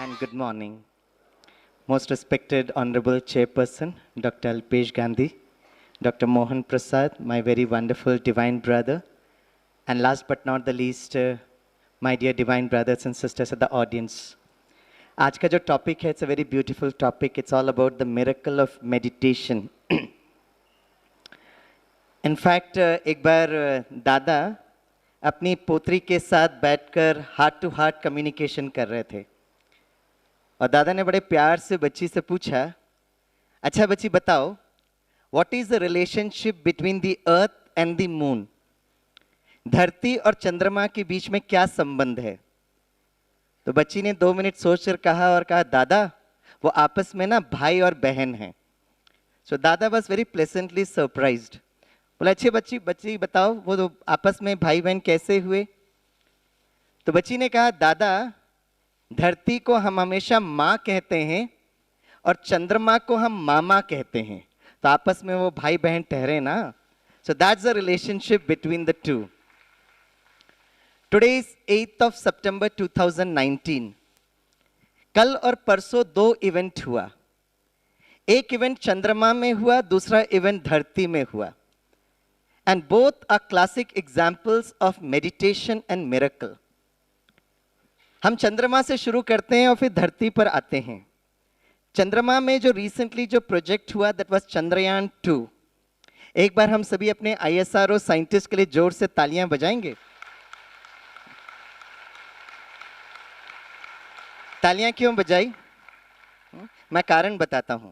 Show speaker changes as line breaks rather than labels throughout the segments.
and good morning. Most respected Honorable Chairperson, Dr. Alpesh Gandhi, Dr. Mohan Prasad, my very wonderful divine brother, and last but not the least, my dear divine brothers and sisters at the audience. आज का जो topic है, it's a very beautiful topic. It's all about the miracle of meditation. In fact, एक बार दादा अपनी पोत्री के साथ बैठकर हार्ट टू हार्ट कम्युनिकेशन कर रहे थे और दादा ने बड़े प्यार से बच्ची से पूछा, अच्छा बच्ची बताओ, what is the relationship between the earth and the moon? धरती और चंद्रमा के बीच में क्या संबंध है? तो बच्ची ने 2 मिनट सोचकर कहा दादा वो आपस में ना भाई और बहन हैं. सो दादा वाज वेरी प्लेजेंटली सरप्राइज्ड. बोला अच्छी बच्ची बताओ वो तो आपस में भाई बहन कैसे हुए? तो बच्ची ने कहा दादा धरती को हम हमेशा माँ कहते हैं और चंद्रमा को हम मामा कहते हैं, तो आपस में वो भाई बहन ठहरे ना. So that's the relationship between the two. Today is 8th of September 2019. कल और परसों 2 इवेंट हुआ. एक इवेंट चंद्रमा में हुआ, दूसरा इवेंट धरती में हुआ. And both are classic examples of meditation and miracle. हम चंद्रमा से शुरू करते हैं और फिर धरती पर आते हैं. चंद्रमा में जो रिसेंटली जो प्रोजेक्ट हुआ that was चंद्रयान 2. एक बार हम सभी अपने ISRO साइंटिस्ट के लिए जोर से तालियां बजाएंगे. तालियां क्यों बजाई? मैं कारण बताता हूं.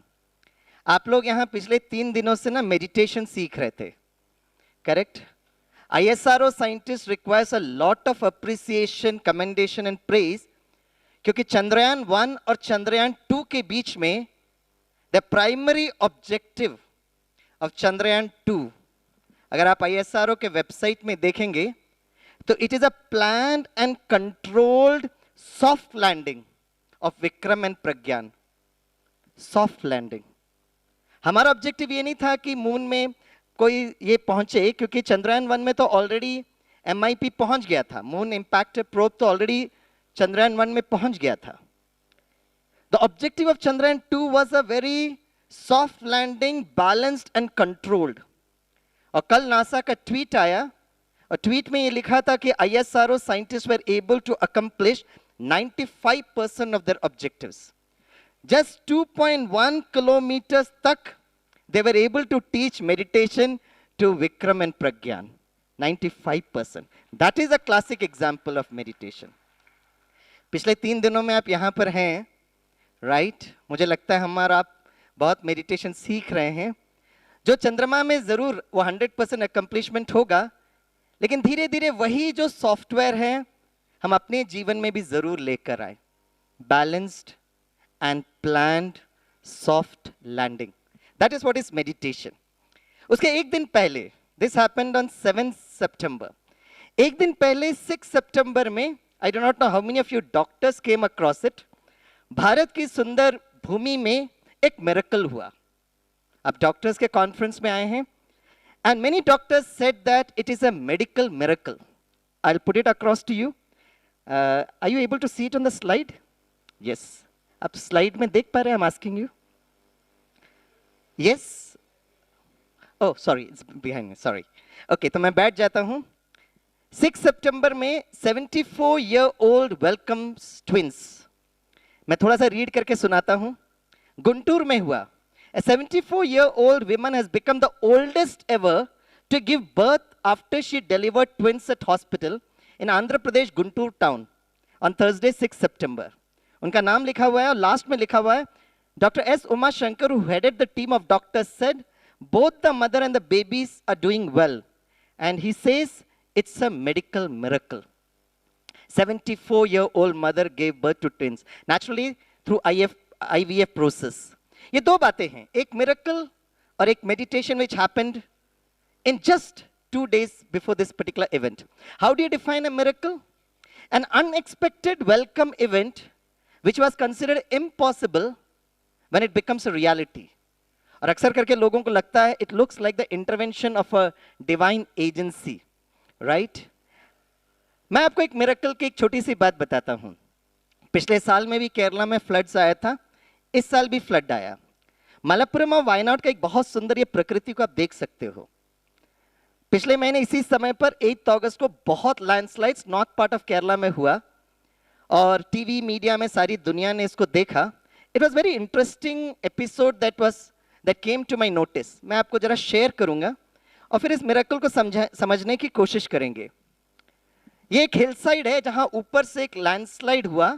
आप लोग यहां पिछले 3 दिनों से ना मेडिटेशन सीख रहे थे, correct? ISRO scientists requires a lot of appreciation, commendation and praise क्योंकि चंद्रयान 1 और चंद्रयान 2 के बीच में the primary objective of Chandrayaan 2, अगर आप ISRO के वेबसाइट में देखेंगे तो it is a planned and controlled soft landing of Vikram and Pragyan. Soft landing. हमारा ऑब्जेक्टिव ये नहीं था कि मून में कोई ये पहुंचे, क्योंकि चंद्रयान 1 में तो ऑलरेडी MIP पहुंच गया था. मून इंपैक्ट प्रोब तो ऑलरेडी चंद्रयान 1 में पहुंच गया था. The objective of Chandrayaan 2 was a very soft landing, balanced and controlled. और कल नासा का ट्वीट आया और ट्वीट में ये लिखा था कि ISRO scientist were able to accomplish 95% of their objectives. Just 2.1 kilometers तक they were able to teach meditation to Vikram and Pragyan. 95%. That is a classic example of meditation. पिछले 3 दिनों में आप यहाँ पर हैं, right? मुझे लगता है हमारा आप बहुत मेडिटेशन सीख रहे हैं. जो चंद्रमा में जरूर वो 100% accomplishment होगा, लेकिन धीरे धीरे वही जो सॉफ्टवेयर है हम अपने जीवन में भी जरूर लेकर आए. Balanced and planned soft landing. That is what is meditation. उसके एक दिन पहले, this happened on 7th September. एक दिन पहले 6 September में, I do not know how many of you doctors came across it. Bharat की सुंदर भूमि में एक miracle हुआ. अब डॉक्टर्स के कॉन्फ्रेंस में आए हैं, and many doctors said that it is a medical miracle. I'll put it across to you. Are you able to see it on the slide? Yes. आप स्लाइड में देख पा रहे हैं? I'm asking you. Yes? Oh, sorry, it's behind me, sorry. Okay, तो मैं बैठ जाता हूँ. 6 September में 74-year-old welcomes twins. मैं थोड़ा सा रीड करके सुनाता हूँ. गुंटूर में हुआ. A 74-year-old woman has become the oldest ever to give birth after she delivered twins at hospital in Andhra Pradesh, Guntur town on Thursday, 6 September. उनका नाम लिखा हुआ है और लास्ट में लिखा हुआ है Dr. S. Uma Shankar, who headed the team of doctors, said both the mother and the babies are doing well. And he says it's a medical miracle. 74-year-old mother gave birth to twins. Naturally, through IVF process. ये 2 बातें हैं. एक miracle और एक meditation which happened in just 2 days before this particular event. How do you define a miracle? An unexpected welcome event which was considered impossible when it becomes a reality. और अक्सर करके लोगों को लगता है it looks like the intervention of a divine agency, right? मैं आपको एक मिरेकल की एक छोटी सी बात बताता हूं. पिछले साल में भी केरला में फ्लड्स आया था, इस साल भी फ्लड आया। मलप्पुरम और वायनाड का एक बहुत सुंदर ये प्रकृति को आप देख सकते हो। पिछले महीने इसी समय पर 8 अगस्त को बहुत landslides north part of Kerala में हुआ और टीवी मीडिया में सारी दुनिया ने इसको देखा। It was very interesting episode that came to my notice. मैं आपको जरा शेयर करूंगा और फिर इस मिरेकल को समझने की कोशिश करेंगे। ये एक हिल साइड है जहां ऊपर से एक लैंडस्लाइड हुआ,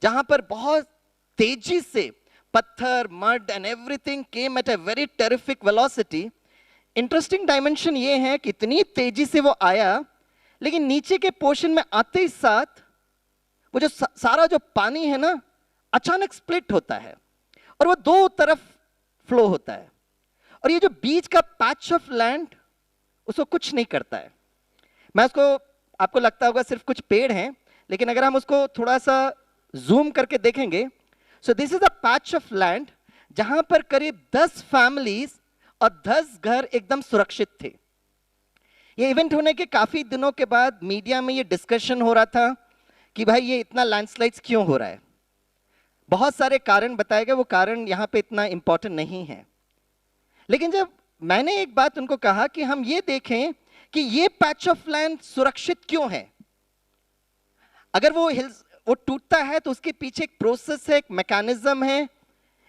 जहां पर बहुत तेजी से पत्थर, mud and everything came at a very terrific velocity. Interesting dimension ये है कि इतनी तेजी से वो आया, लेकिन नीचे के पोर्शन में आते ही साथ वो जो सारा जो पानी है ना, अचानक स्प्लिट होता है और वो दो तरफ फ्लो होता है, और ये जो बीच का पैच ऑफ लैंड उसको कुछ नहीं करता है। मैं उसको, आपको लगता होगा सिर्फ कुछ पेड़ हैं, लेकिन अगर हम उसको थोड़ा सा जूम करके देखेंगे, so this is a patch of land जहां पर करीब 10 फैमिलीज और 10 घर एकदम सुरक्षित थे। ये इवेंट होने के काफी दिनों के बाद मीडिया में ये डिस्कशन हो रहा था कि भाई ये इतना लैंडस्लाइड्स क्यों हो रहा है। बहुत सारे कारण बताए गए, वो कारण यहाँ पे इतना इंपॉर्टेंट नहीं है। लेकिन जब मैंने एक बात उनको कहा कि हम ये देखें कि ये पैच ऑफ लैंड सुरक्षित क्यों है। अगर वो वो टूटता है तो उसके पीछे एक प्रोसेस है, एक मैकेनिज्म है,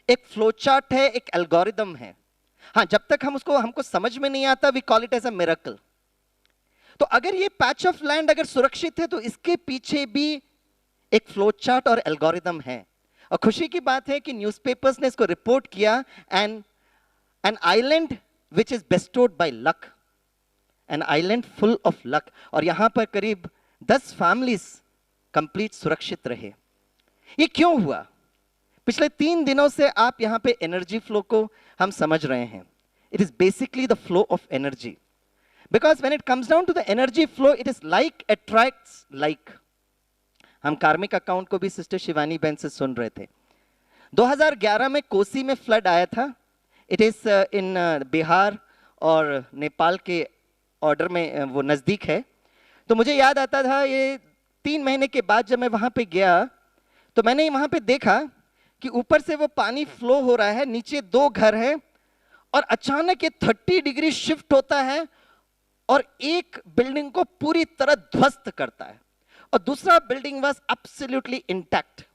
एक फ्लो चार्ट है, एक एल्गोरिदम है। हाँ, जब तक हमको समझ में नहीं आता, we call it as a miracle. तो अगर ये पैच ऑफ लैंड अगर सुरक्षित है तो इसके पीछे भी एक फ्लो चार्ट और एल्गोरिदम है। और खुशी की बात है कि न्यूज़पेपर्स ने इसको रिपोर्ट किया, an island which is bestowed by luck, an island full of luck. और यहां पर करीब 10 फैमिलीज कंप्लीट सुरक्षित रहे। ये क्यों हुआ? पिछले 3 दिनों से आप यहां पे एनर्जी फ्लो को हम समझ रहे हैं। It is basically the flow of energy, because when it comes down to the energy flow, it is like attracts like. हम कार्मिक अकाउंट को भी सिस्टर शिवानी बहन से सुन रहे थे। 2011 में कोसी में फ्लड आया था। इट इज इन बिहार और नेपाल के ऑर्डर में, वो नज़दीक है। तो मुझे याद आता था, ये 3 महीने के बाद जब मैं वहाँ पे गया तो मैंने वहाँ पे देखा कि ऊपर से वो पानी फ्लो हो रहा है, नीचे 2 घर हैं, और अचानक ये 30 डिग्री शिफ्ट होता है और एक बिल्डिंग को पूरी तरह ध्वस्त करता है और दूसरा बिल्डिंग वाज एब्सोल्युटली इंटैक्ट।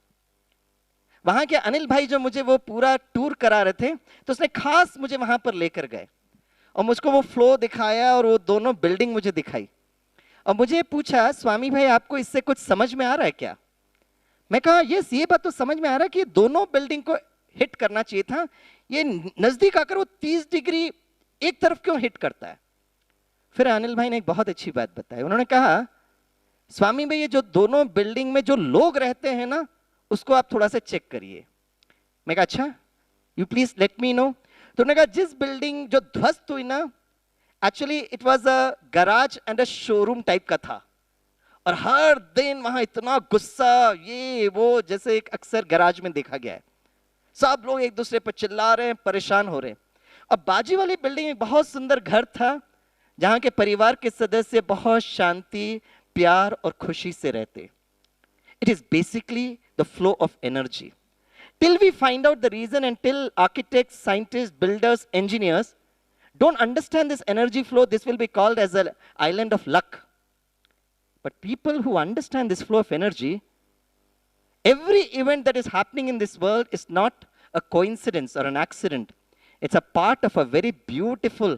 वहां के अनिल भाई जो मुझे वो पूरा टूर करा रहे थे, तो उसने खास मुझे वहां पर लेकर गए और मुझको वो फ्लो दिखाया और वो दोनों बिल्डिंग मुझे दिखाई और मुझे पूछा, स्वामी भाई आपको इससे कुछ समझ में आ रहा है क्या? मैं कहा यस, ये बात तो समझ में आ रहा है कि दोनों बिल्डिंग को हिट करना चाहिए था। ये नजदीक आकर वो 30 डिग्री एक तरफ क्यों हिट करता है? फिर अनिल भाई ने एक बहुत अच्छी बात बताई। उन्होंने कहा, स्वामी भाई ये जो दोनों बिल्डिंग में जो लोग रहते हैं ना, उसको आप थोड़ा सा चेक करिए। मैं कहा अच्छा, you please let me know. तो उन्होंने कहा जिस बिल्डिंग जो ध्वस्त हुई ना, actually it was a garage and a showroom type का था, और हर दिन वहां इतना गुस्सा, ये वो, जैसे एक अक्सर गैराज में देखा गया है। सब लोग एक दूसरे पर चिल्ला रहे हैं, परेशान हो रहे हैं। अब बाजी वाली बिल्डिंग एक बहुत सुंदर घर था जहां के परिवार के सदस्य बहुत शांति, प्यार और खुशी से रहते। It is basically the flow of energy. Till we find out the reason, and till architects, scientists, builders, engineers don't understand this energy flow, this will be called as an island of luck. But people who understand this flow of energy, every event that is happening in this world is not a coincidence or an accident. It's a part of a very beautiful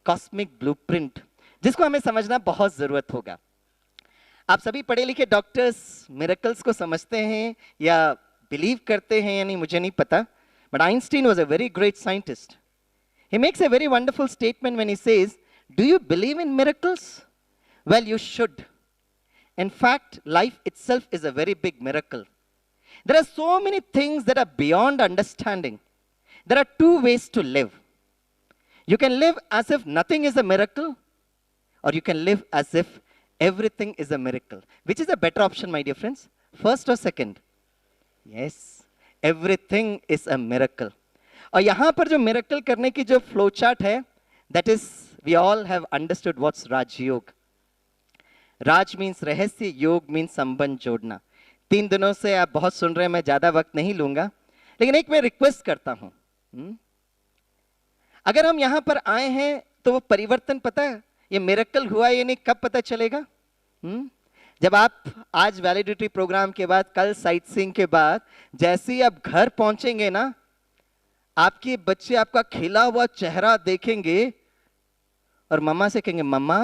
cosmic blueprint, जिसको हमें समझना बहुत जरूरत होगा। आप सभी पढ़े लिखे डॉक्टर्स मिरेकल्स को समझते हैं या बिलीव करते हैं या नहीं मुझे नहीं पता, but Einstein was a very great scientist. He makes a very wonderful statement when he says, do you believe in miracles? Well, you should. In fact, life itself is a very big miracle. There are so many things that are beyond understanding. There are 2 ways to live. You can live as if nothing is a miracle, or you can live as if everything is a miracle. Which is a better option, my dear friends? First or second? Yes, everything is a miracle. और यहां पर जो miracle करने की जो flow chart है, that is, we all have understood what's Raj Yoga. Raj means रहस्य, योग मीन्स संबंध जोड़ना। 3 दिनों से आप बहुत सुन रहे हैं, मैं ज्यादा वक्त नहीं लूंगा, लेकिन एक मैं रिक्वेस्ट करता हूं। अगर हम यहां पर आए हैं तो वो परिवर्तन पता है, ये मिरेकल हुआ ये नहीं कब पता चलेगा? जब आप आज वैलिडिटी प्रोग्राम के बाद, कल साइट सीइंग के बाद, जैसे ही आप घर पहुंचेंगे ना, आपके बच्चे आपका खिला हुआ चेहरा देखेंगे और मम्मा से कहेंगे, मम्मा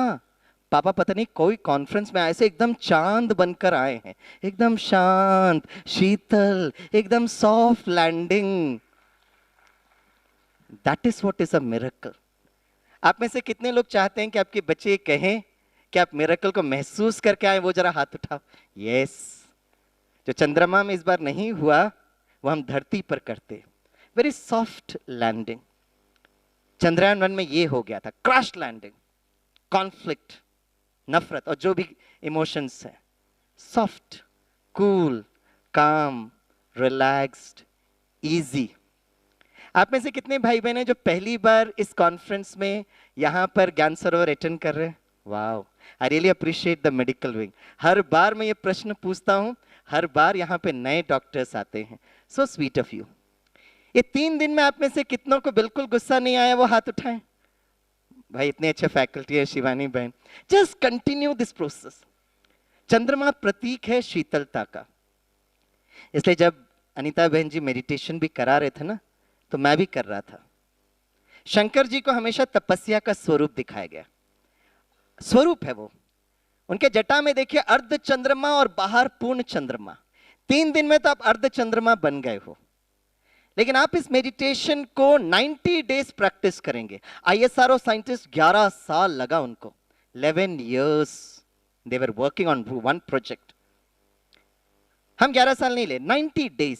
पापा पता नहीं कोई कॉन्फ्रेंस में ऐसे एकदम चांद बनकर आए हैं, एकदम शांत, शीतल, एकदम soft landing. That is what is a miracle. आप में से कितने लोग चाहते हैं कि आपके बच्चे कहें कि आप मिरेकल को महसूस करके आए? वो जरा हाथ उठाओ। यस, जो चंद्रमा में इस बार नहीं हुआ वो हम धरती पर करते। Very soft landing. चंद्रयान 1 में ये हो गया था, क्रैश लैंडिंग, कॉन्फ्लिक्ट, नफरत और जो भी इमोशंस है, सॉफ्ट, कूल, काम, रिलैक्स्ड, इजी। आप में से कितने भाई बहन हैं जो पहली बार इस कॉन्फ्रेंस में यहां पर ज्ञान सरोवर अटेंड कर रहे हैं? Wow, I really appreciate the medical wing. हर बार मैं ये प्रश्न पूछता हूं, हर बार यहाँ पे नए डॉक्टर्स आते हैं। So sweet of you. ये 3 दिन में आप में से कितनों को बिल्कुल गुस्सा नहीं आया? वो हाथ उठाएं। भाई इतने अच्छे फैकल्टी है शिवानी बहन। Just continue this process. चंद्रमा प्रतीक है शीतलता का, इसलिए जब अनीता बहन जी मेडिटेशन भी करा रहे थे ना, तो मैं भी कर रहा था। शंकर जी को हमेशा तपस्या का स्वरूप दिखाया गया, स्वरूप है वो। उनके जटा में देखिए अर्ध चंद्रमा और बाहर पूर्ण चंद्रमा। 3 दिन में तो आप अर्ध चंद्रमा बन गए हो। लेकिन आप इस मेडिटेशन को 90 डेज प्रैक्टिस करेंगे। आईएसआरओ साइंटिस्ट 11 साल लगा उनको, 11 years they were working on one project। हम 11 साल नहीं ले, 90 डेज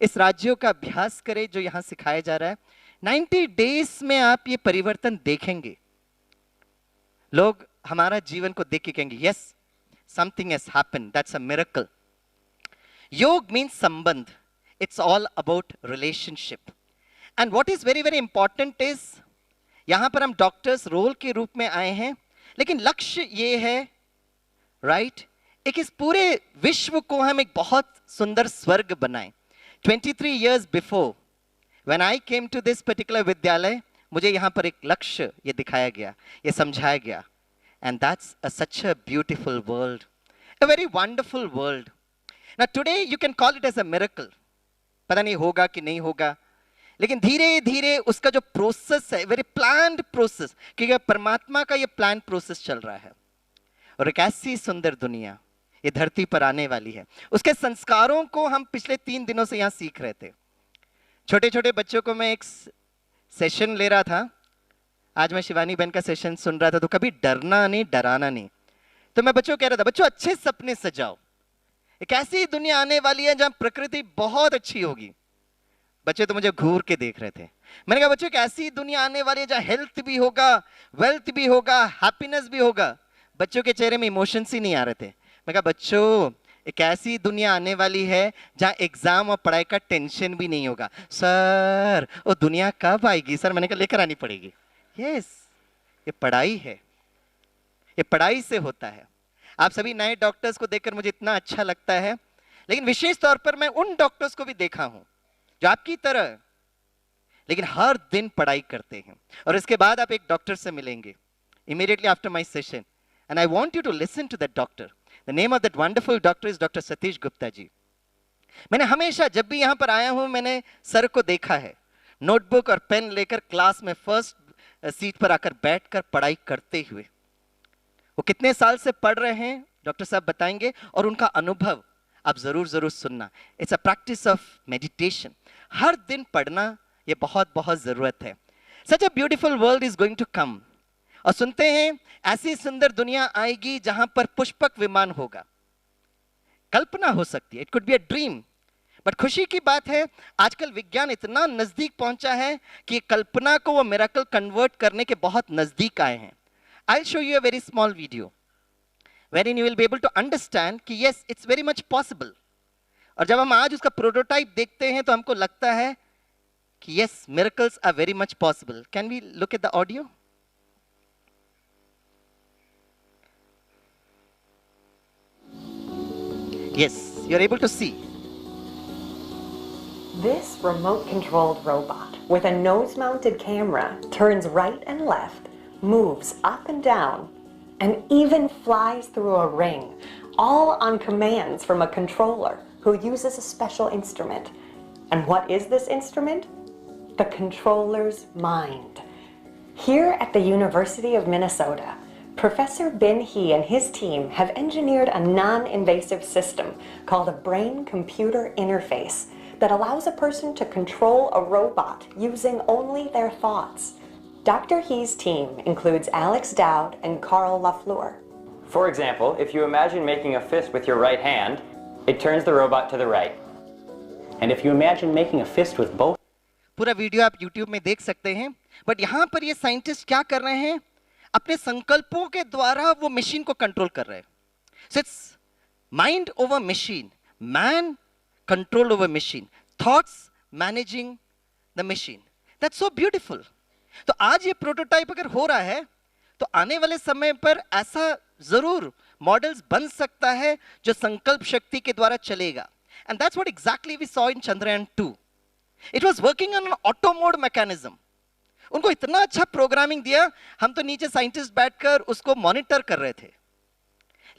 इस राज्यों का अभ्यास करें जो यहां सिखाया जा रहा है। 90 डेज में आप ये परिवर्तन देखेंगे। लोग हमारा जीवन को देख के कहेंगे, yes something has happened, that's a miracle. योग मीन्स संबंध, it's all about relationship. And what is very very important is, यहां पर हम डॉक्टर्स रोल के रूप में आए हैं, लेकिन लक्ष्य ये है, राइट, एक इस पूरे विश्व को हम एक बहुत सुंदर स्वर्ग बनाएं। 23 years before when I came to this particular विद्यालय, मुझे यहाँ पर एक लक्ष्य ये दिखाया गया, ये समझाया गया। And that's such a beautiful world, a very wonderful world. Now today you can call it as a miracle। पता नहीं होगा कि नहीं होगा, लेकिन धीरे धीरे उसका जो प्रोसेस है, वेरी प्लान्ड प्रोसेस, क्योंकि परमात्मा का ये प्लान प्रोसेस चल रहा है। और एक ऐसी सुंदर दुनिया ये धरती पर आने वाली है, उसके संस्कारों को हम पिछले 3 दिनों से यहाँ सीख रहे थे। छोटे छोटे बच्चों को मैं एक सेशन ले रहा था, आज मैं शिवानी बहन का सेशन सुन रहा था, तो कभी डरना नहीं, डराना नहीं। तो मैं बच्चों को कह रहा था, बच्चों अच्छे सपने सजाओ, एक ऐसी दुनिया आने वाली है जहां प्रकृति बहुत अच्छी होगी। बच्चे तो मुझे घूर के देख रहे थे। मैंने कहा बच्चों एक ऐसी दुनिया आने वाली है जहां हेल्थ भी होगा, वेल्थ भी होगा, हैप्पीनेस भी होगा। बच्चों के चेहरे में इमोशंस ही नहीं आ रहे थे। मैं कहा बच्चों एक ऐसी दुनिया आने वाली है जहां एग्जाम और पढ़ाई का टेंशन भी नहीं होगा। सर वो दुनिया कब आएगी? सर मैंने कहा लेकर आनी पड़ेगी। यस, ये पढ़ाई है, ये पढ़ाई से होता है। आप सभी नए डॉक्टर्स को देखकर मुझे इतना अच्छा लगता है, लेकिन विशेष तौर पर मैं उन डॉक्टर्स को भी देखा हूं जो आपकी तरह लेकिन हर दिन पढ़ाई करते हैं। और इसके बाद आप एक डॉक्टर से मिलेंगे immediately after my session, and I want you to listen to that doctor. The name of that wonderful doctor is Dr. Satish Gupta ji. मैंने हमेशा जब भी यहाँ पर आया हूँ मैंने सर को देखा है नोटबुक और पेन लेकर क्लास में फर्स्ट सीट पर आकर बैठकर पढ़ाई करते हुए। वो कितने साल से पढ़ रहे हैं डॉक्टर साहब बताएंगे, और उनका अनुभव आप जरूर जरूर सुनना। It's a practice of meditation. हर दिन पढ़ना ये बहुत बहुत जरूरत है। Such a beautiful world is going to come. और सुनते हैं ऐसी सुंदर दुनिया आएगी जहां पर पुष्पक विमान होगा। कल्पना हो सकती है, it could be a dream, but खुशी की बात है आजकल विज्ञान इतना नजदीक पहुंचा है कि कल्पना को वो मिरेकल कन्वर्ट करने के बहुत नजदीक आए हैं। I'll show you a very small video wherein you will be able to understand कि yes, it's very much possible। और जब हम आज उसका प्रोटोटाइप देखते हैं तो हमको लगता है कि yes, miracles are very much possible। Can we look at the audio? Yes। you're able to see.
This remote-controlled robot with a nose-mounted camera turns right and left, moves up and down, and even flies through a ring, all on commands from a controller who uses a special instrument. And what is this instrument? The controller's mind. Here at the University of Minnesota, Professor Ben He and his team have engineered a non-invasive system called a brain-computer interface that allows a person to control a robot using only their thoughts. Dr. He's team includes Alex Dowd and Carl Lafleur.
For example, if you imagine making a fist with your right hand, it turns the robot to the right. And if you imagine making a fist with both,
पूरा video आप YouTube में देख सकते हैं, but यहाँ पर ये scientist क्या कर रहे हैं? अपने संकल्पों के द्वारा वो मशीन को कंट्रोल कर रहे हैं. So it's mind over machine, man control over machine, thoughts managing the machine. That's so beautiful. तो आज ये प्रोटोटाइप अगर हो रहा है, तो आने वाले समय पर ऐसा जरूर मॉडल्स बन सकता है जो संकल्प शक्ति के द्वारा चलेगा. And that's what exactly we saw in Chandrayaan 2. It was working on an auto mode mechanism. उनको इतना अच्छा प्रोग्रामिंग दिया, हम तो नीचे साइंटिस्ट बैठकर उसको मॉनिटर कर रहे थे.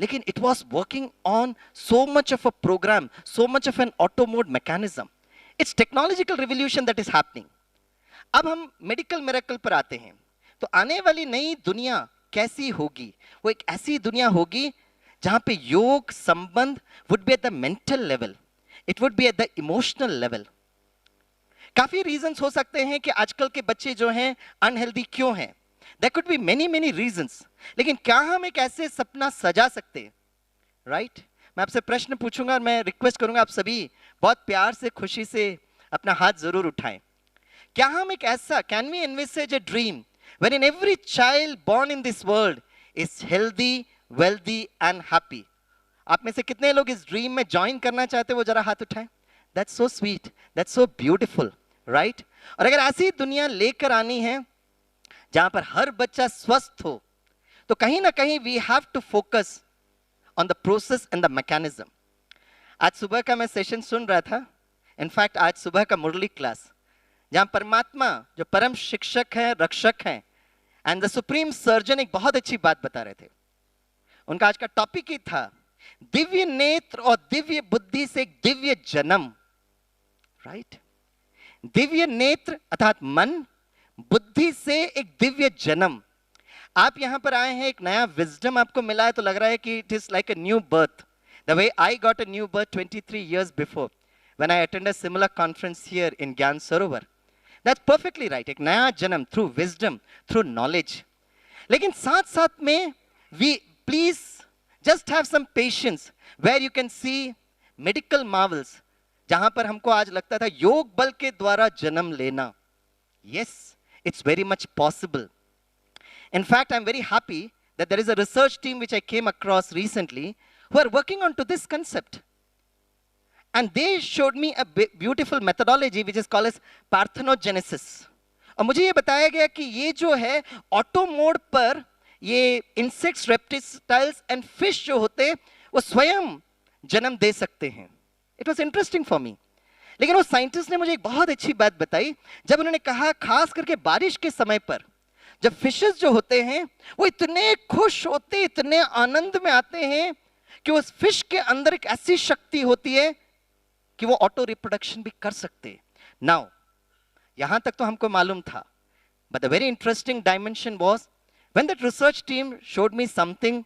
लेकिन it was working on so much of a program, so much of an auto mode mechanism. It's technological revolution that is happening. अब हम मेडिकल मिरेकल पर आते हैं. तो आने वाली नई दुनिया कैसी होगी? वो एक ऐसी दुनिया होगी जहां पे योग संबंध would be at the mental level, it would be at the emotional level. काफी रीजंस हो सकते हैं कि आजकल के बच्चे जो हैं अनहेल्दी क्यों हैं. There could be many reasons. लेकिन क्या हम एक ऐसे सपना सजा सकते हैं? राइट? मैं आपसे प्रश्न पूछूंगा और मैं रिक्वेस्ट करूंगा आप सभी बहुत प्यार से खुशी से अपना हाथ जरूर उठाएं. क्या हम एक ऐसा, can we envisage a dream wherein every child born in this world is healthy, wealthy and happy? आप में से कितने लोग इस ड्रीम में ज्वाइन करना चाहते हैं? वो जरा हाथ उठाएं. That's so sweet, that's so beautiful, right? और अगर ऐसी दुनिया लेकर आनी है जहां पर हर बच्चा स्वस्थ हो, तो कहीं ना कहीं we have to focus on the process and the mechanism. आज सुबह का मैं सेशन सुन रहा था. इनफैक्ट आज सुबह का मुरली क्लास, जहां परमात्मा जो परम शिक्षक हैं, रक्षक हैं, एंड द सुप्रीम सर्जन एक बहुत अच्छी बात बता रहे थे. उनका आज का टॉपिक ही था दिव्य नेत्र और दिव्य बुद्धि से एक दिव्य जन्म. राइट? दिव्य नेत्र अर्थात मन, बुद्धि से एक दिव्य जन्म. आप यहां पर आए हैं, एक नया विजडम आपको मिला है, तो लग रहा है कि it is like a new birth. The way I got a new birth 23 years before when I attended a similar conference here in Gyan Sarovar. That's perfectly right. एक नया जन्म through wisdom, through knowledge. लेकिन साथ साथ में we please just have some patience where you can see medical marvels, जहां पर हमको आज लगता था योग बल के द्वारा जन्म लेना. Yes, it's very much possible. In fact, I'm very happy that there is a research team which I came across recently who are working on to this concept. And they showed me a beautiful methodology which is called as parthenogenesis. और मुझे ये बताया गया कि ये जो है auto mode पर ये इंसेक्ट्स, रेप्टाइल्स एंड फिश जो होते हैं वो स्वयं जन्म दे सकते हैं. It was interesting for me. लेकिन वो साइंटिस्ट ने मुझे एक बहुत अच्छी बात बताई, जब उन्होंने कहा खास करके बारिश के समय पर जब फिशेस जो होते हैं वो इतने खुश होते, इतने आनंद में आते हैं कि उस फिश के अंदर एक ऐसी शक्ति होती है कि वो ऑटो रिप्रोडक्शन भी कर सकते. नाउ यहां तक तो हमको मालूम था, but the very interesting dimension was when that research team showed me something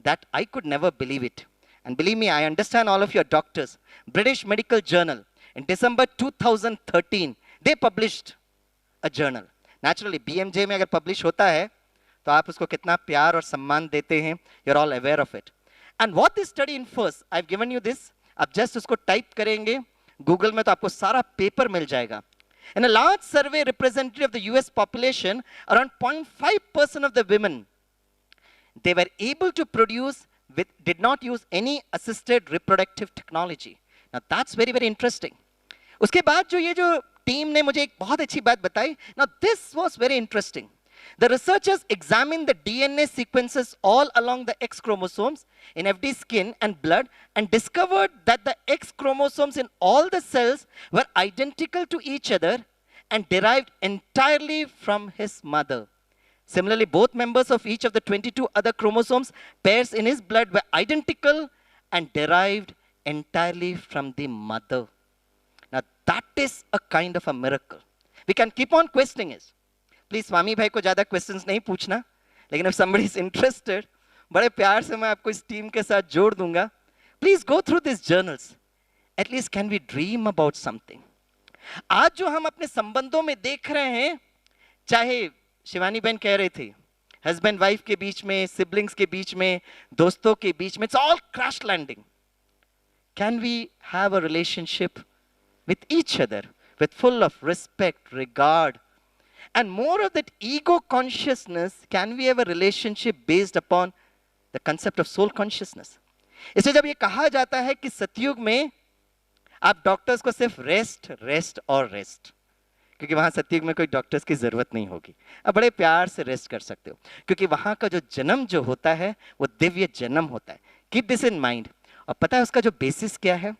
that I could never believe it. And believe me, I understand all of your doctors. British medical journal in December 2013 they published a journal. Naturally BMJ में अगर publish होता है तो आप उसको कितना प्यार और सम्मान देते हैं, you're all aware of it. And what this study infers, I've given you this, आप just उसको type करेंगे Google में तो आपको सारा पेपर मिल जाएगा. In a large survey representative of the US population, around 0.5% of the women they were able to produce did not use any assisted reproductive technology. Now that's very interesting. उसके बाद जो ये जो टीम ने मुझे एक बहुत अच्छी बात बताई, now this was very interesting. The researchers examined the DNA sequences all along the X chromosomes in FD skin and blood and discovered that the X chromosomes in all the cells were identical to each other and derived entirely from his mother. Similarly, both members of each of the 22 other chromosomes pairs in his blood were identical and derived entirely from the mother. Now that is a kind of a miracle. We can keep on questioning it. Please स्वामी भाई को ज़्यादा questions नहीं पूछना, लेकिन if somebody is interested, बड़े प्यार से मैं आपको इस टीम के साथ जोड़ दूंगा. Please go through these journals. At least can we dream about something? आज जो हम अपने संबंधों में देख रहे हैं, चाहे शिवानी बहन कह रहे थे, हस्बैंड वाइफ के बीच में, सिबलिंग्स के बीच में, दोस्तों के बीच में, it's all crash landing. Can we have a relationship with each other with full of respect, regard, and more of that ego consciousness? Can we have a relationship based upon the concept of soul consciousness? इसलिए जब ये कहा जाता है कि सतयुग में आप डॉक्टर्स को सिर्फ रेस्ट और रेस्ट, क्योंकि वहां सतयुग में कोई डॉक्टर्स की जरूरत नहीं होगी, आप बड़े प्यार से रेस्ट कर सकते हो, क्योंकि वहां का जो जन्म जो होता है वो दिव्य जन्म होता है. Keep this in mind. और पता है उसका जो बेसिस क्या है?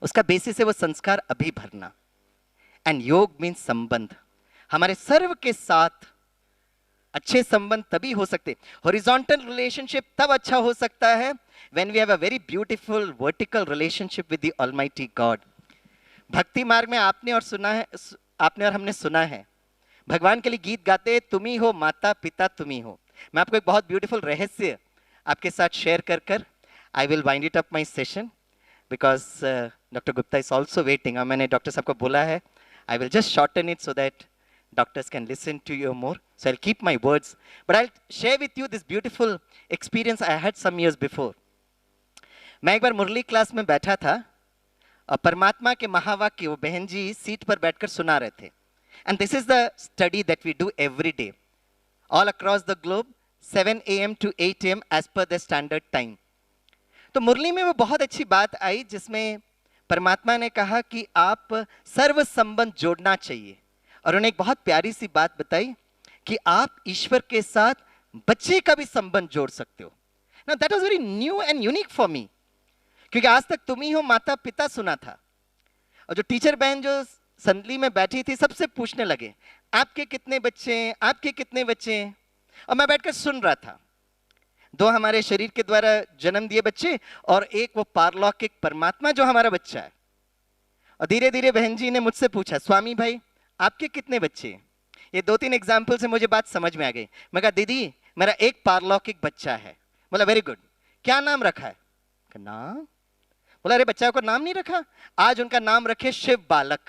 उसका बेसिस है वो संस्कार अभी भरना. एंड योग मीन्स संबंध. हमारे सर्व के साथ अच्छे संबंध तभी हो सकते, हॉरिजॉन्टल रिलेशनशिप तब अच्छा हो सकता है when we have a very beautiful vertical relationship with the Almighty God. भक्ति मार्ग में आपने और हमने सुना है, भगवान के लिए गीत गाते हैं, तुम ही हो माता पिता तुम ही हो. मैं आपको एक बहुत ब्यूटीफुल रहस्य आपके साथ शेयर कर I will wind it up my session because Dr. Gupta is also waiting. और मैंने डॉक्टर साहब को बोला है, I will just shorten it so that doctors can listen to you more. So I'll keep my words, but I'll share with you this beautiful experience I had some years before. मैं एक बार मुरली class में बैठा था और परमात्मा के महावाक्य वो बहन जी सीट पर बैठकर सुना रहे थे. And this is the study that we do every day, all across the globe, 7 a.m. to 8 a.m. as per the standard time. तो मुरली में वो बहुत अच्छी बात आई जिसमें परमात्मा ने कहा कि आप सर्व संबंध जोड़ना चाहिए, और उन्हें एक बहुत प्यारी सी बात बताई कि आप ईश्वर के साथ बच्चे का भी संबंध जोड़ सकते हो. Now that was very new and unique for me, क्योंकि आज तक तुम ही हो माता पिता सुना था, और जो टीचर बहन जो संदली में बैठी थी सबसे पूछने लगे आपके कितने बच्चे हैं, आपके कितने बच्चे हैं, और मैं बैठकर सुन रहा था. 2 हमारे शरीर के द्वारा जन्म दिए बच्चे और एक वो पारलौकिक परमात्मा जो हमारा बच्चा है. और धीरे धीरे बहन जी ने मुझसे पूछा, स्वामी भाई आपके कितने बच्चे हैं? ये 2-3 एग्जाम्पल से मुझे बात समझ में आ गई. मैं कहा दीदी मेरा एक पारलौकिक बच्चा है. बोला वेरी गुड, क्या नाम रखा है? नाम? बोला अरे बच्चा को नाम नहीं रखा, आज उनका नाम रखे शिव बालक.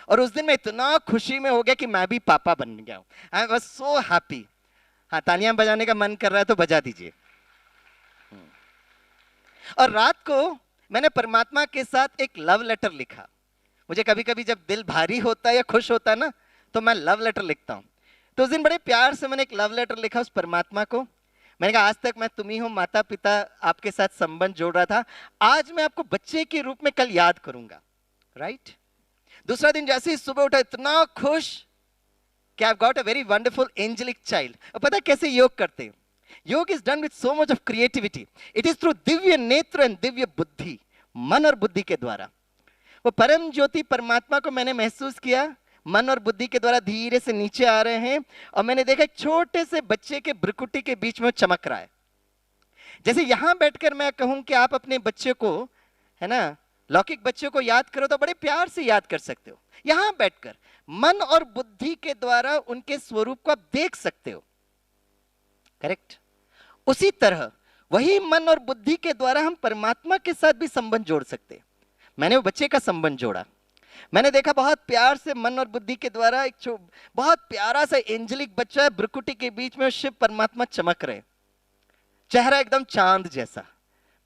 और उस दिन मैं इतना खुशी में हो गया कि मैं भी पापा बन गया हूं. I was so happy. हाँ, तालियां बजाने का मन कर रहा है तो बजा दीजिए. और रात को मैंने परमात्मा के साथ एक लव लेटर लिखा. मुझे कभी कभी जब दिल भारी होता है या खुश होता है ना, तो मैं लव लेटर लिखता हूं. तो उस दिन बड़े प्यार से मैंने एक लव लेटर लिखा उस परमात्मा को. मैंने कहा आज तक मैं तुम ही हो माता पिता आपके साथ संबंध जोड़ रहा था, आज मैं आपको बच्चे के रूप में कल याद करूंगा. राइट? दूसरा दिन जैसे ही सुबह उठा इतना खुश कि I got a very wonderful angelic child. और पता कैसे योग करते हैं? Yoga is done with so much of creativity. It is through divya netra and Divya बुद्धि, मन और बुद्धि के द्वारा. वो परम ज्योति परमात्मा को मैंने महसूस किया, मन और बुद्धि के द्वारा धीरे से नीचे आ रहे हैं, और मैंने देखा एक छोटे से बच्चे के भ्रुकुटी के बीच में चमक रहा है. जैसे यहां बैठकर मैं कहूं कि आप अपने बच्चे को, है ना, लौकिक बच्चे को याद करो तो बड़े प्यार से याद कर सकते हो. यहां बैठकर मन और बुद्धि के द्वारा उनके स्वरूप को आप देख सकते हो. करेक्ट? उसी तरह वही मन और बुद्धि के द्वारा हम परमात्मा के साथ भी संबंध जोड़ सकते हैं. मैंने वो बच्चे का संबंध जोड़ा. मैंने देखा बहुत प्यार से मन और बुद्धि के द्वारा एक बहुत प्यारा सा एंजेलिक बच्चा है, भ्रुकुटी के बीच में शिव परमात्मा चमक रहे, चेहरा एकदम चांद जैसा.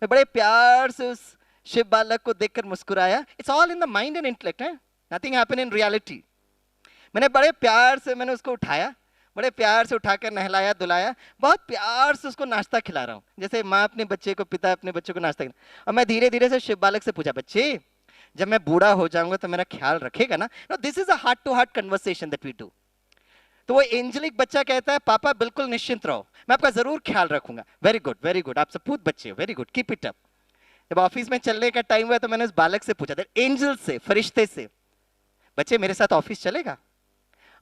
मैं बड़े प्यार से उस शिव बालक को देखकर मुस्कुराया. It's all in the mind and intellect, है, नथिंग हैपन इन रियलिटी. मैंने बड़े प्यार से मैंने उसको उठाया, बड़े प्यार से उठाकर नहलाया धुलाया, बहुत प्यार से उसको नाश्ता खिला रहा हूँ, जैसे माँ अपने बच्चे को, पिता अपने बच्चे को नाश्ता खिला. और मैं धीरे धीरे से शिव बालक से पूछा, बच्चे जब मैं बूढ़ा हो जाऊंगा तो मेरा ख्याल रखेगा ना? This is a heart to heart conversation that we do. तो वो एंजेलिक बच्चा कहता है पापा बिल्कुल निश्चिंत रहो, मैं आपका जरूर ख्याल रखूंगा। वेरी गुड, आप सपूत बच्चे हो, very good, keep it up. जब ऑफिस में चलने का टाइम हुआ तो मैंने उस बालक से पूछा था, एंजल से, फरिश्ते से, बच्चे मेरे साथ ऑफिस चलेगा?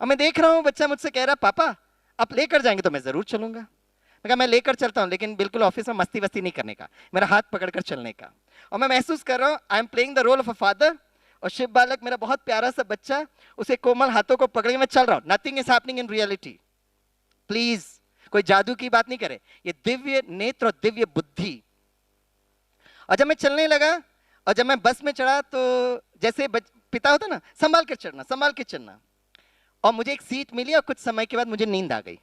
और मैं देख रहा हूं बच्चा मुझसे कह रहा पापा आप लेकर जाएंगे तो मैं जरूर चलूंगा। मैं कहा मैं लेकर चलता हूं लेकिन बिल्कुल ऑफिस में मस्ती वस्ती नहीं करने का, मेरा हाथ पकड़कर चलने का। और मैं महसूस कर रहा हूं I am playing the role of a father, और शिव बालक मेरा बहुत प्यारा सा बच्चा, उसे कोमल हाथों को पकड़ के मैं चल रहा हूं। Nothing is happening in reality. Please कोई जादू की बात नहीं करे, ये दिव्य नेत्र और दिव्य बुद्धि। और जब मैं चलने लगा और जब मैं बस में चढ़ा तो जैसे पिता होता ना, संभाल के चढ़ना, संभाल के चलना। और मुझे एक सीट मिली और कुछ समय के बाद मुझे नींद आ गई।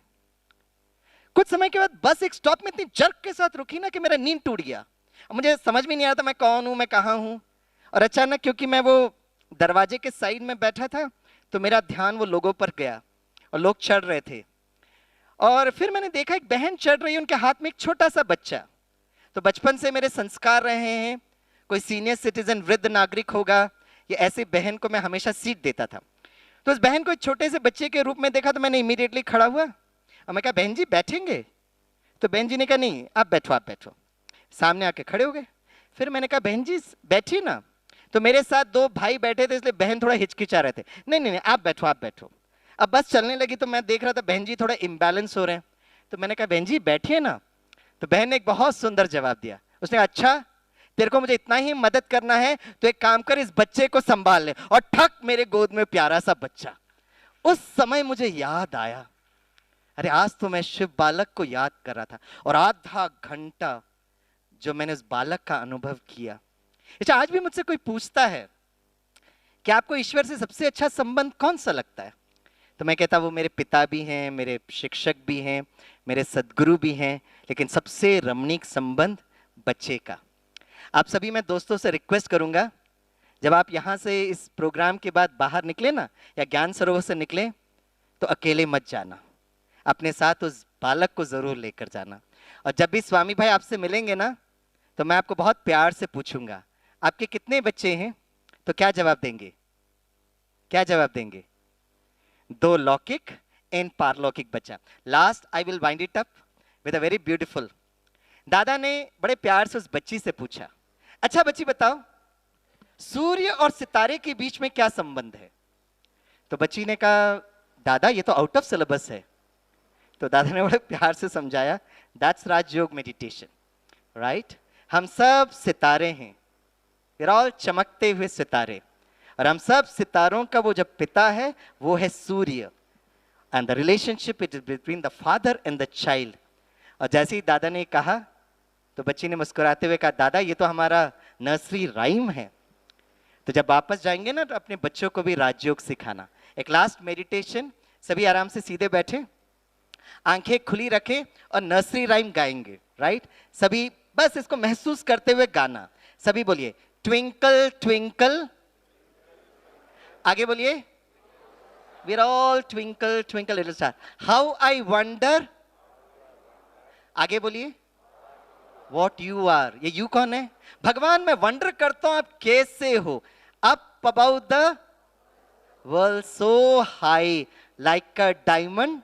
कुछ समय के बाद बस एक स्टॉप में इतनी जर्क के साथ रुकी ना कि मेरा नींद टूट गया। और मुझे समझ में नहीं आ रहा था मैं कौन हूं, मैं कहां हूं। और अचानक क्योंकि मैं वो दरवाजे के साइड में बैठा था तो मेरा ध्यान वो लोगों पर गया और लोग चढ़ रहे थे। और फिर मैंने देखा एक बहन चढ़ रही है, उनके हाथ में एक छोटा सा बच्चा। तो बचपन से मेरे संस्कार रहे हैं, कोई सीनियर सिटीजन वृद्ध नागरिक होगा, ये ऐसी बहन को मैं हमेशा सीट देता था। तो उस बहन को एक छोटे से बच्चे के रूप में देखा तो मैंने इमीडिएटली खड़ा हुआ और मैं कहा बहन जी बैठेंगे? तो बहन जी ने कहा नहीं आप बैठो, आप बैठो। सामने आके खड़े हो गए। फिर मैंने कहा बहन जी बैठिए ना। तो मेरे साथ दो भाई बैठे थे इसलिए बहन थोड़ा हिचकिचा रहे थे, नहीं नहीं नहीं आप बैठो, आप बैठो। अब बस चलने लगी तो मैं देख रहा था बहन जी थोड़ा इम्बैलेंस हो रहे हैं। तो मैंने कहा बहन जी बैठिए ना। तो बहन ने एक बहुत सुंदर जवाब दिया, उसने कहा अच्छा तेरे को मुझे इतना ही मदद करना है तो एक काम कर इस बच्चे को संभाल ले। और ठक मेरे गोद में प्यारा सा बच्चा। उस समय मुझे याद आया अरे आज तो मैं शिव बालक को याद कर रहा था और आधा घंटा जो मैंने उस बालक का अनुभव किया। अच्छा आज भी मुझसे कोई पूछता है कि आपको ईश्वर से सबसे अच्छा संबंध कौन सा लगता है, तो मैं कहता वो मेरे पिता भी हैं, मेरे शिक्षक भी हैं, मेरे सद्गुरु भी हैं, लेकिन सबसे रमणीक संबंध बच्चे का। आप सभी मैं दोस्तों से रिक्वेस्ट करूंगा जब आप यहाँ से इस प्रोग्राम के बाद बाहर निकले ना या ज्ञान सरोवर से निकले तो अकेले मत जाना, अपने साथ उस बालक को जरूर लेकर जाना। और जब भी स्वामी भाई आपसे मिलेंगे ना तो मैं आपको बहुत प्यार से पूछूंगा आपके कितने बच्चे हैं, तो क्या जवाब देंगे? क्या जवाब देंगे? 2 लौकिक एंड पारलौकिक बच्चा। Last I will wind it up with a very beautiful. दादा ने बड़े प्यार से उस बच्ची से पूछा अच्छा बच्ची बताओ सूर्य और सितारे के बीच में क्या संबंध है? तो बच्ची ने कहा दादा ये तो आउट ऑफ सिलेबस है। तो दादा ने बड़े प्यार से समझाया दैट्स राजयोग मेडिटेशन, राइट? हम सब सितारे हैं, वी आर ऑल चमकते हुए सितारे, और हम सब सितारों का वो जो पिता है वो है सूर्य। And the relationship it is between the father and the child. और जैसे ही दादा ने कहा तो बच्ची ने मुस्कुराते हुए कहा दादा ये तो हमारा नर्सरी राइम है। तो जब वापस जाएंगे ना तो अपने बच्चों को भी राजयोग सिखाना। एक लास्ट मेडिटेशन, सभी आराम से सीधे बैठे, आंखें खुली रखें और नर्सरी राइम गाएंगे, राइट? सभी बस इसको महसूस करते हुए गाना। सभी बोलिए ट्विंकल ट्विंकल, आगे बोलिए we are all twinkle twinkle little star, how I wonder, आगे बोलिए वॉट यू आर। ये यू कौन है? भगवान मैं वंडर करता हूं आप कैसे हो, up about the world so high like a diamond.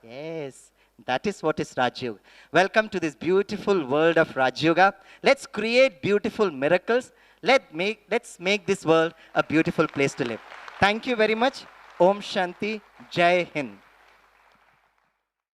Yes, that is what is Raj Yoga. Welcome to this beautiful world of Raj Yoga. Let's create beautiful miracles. Let's make this world a beautiful place to live. Thank you very much. Om Shanti. Jai Hind.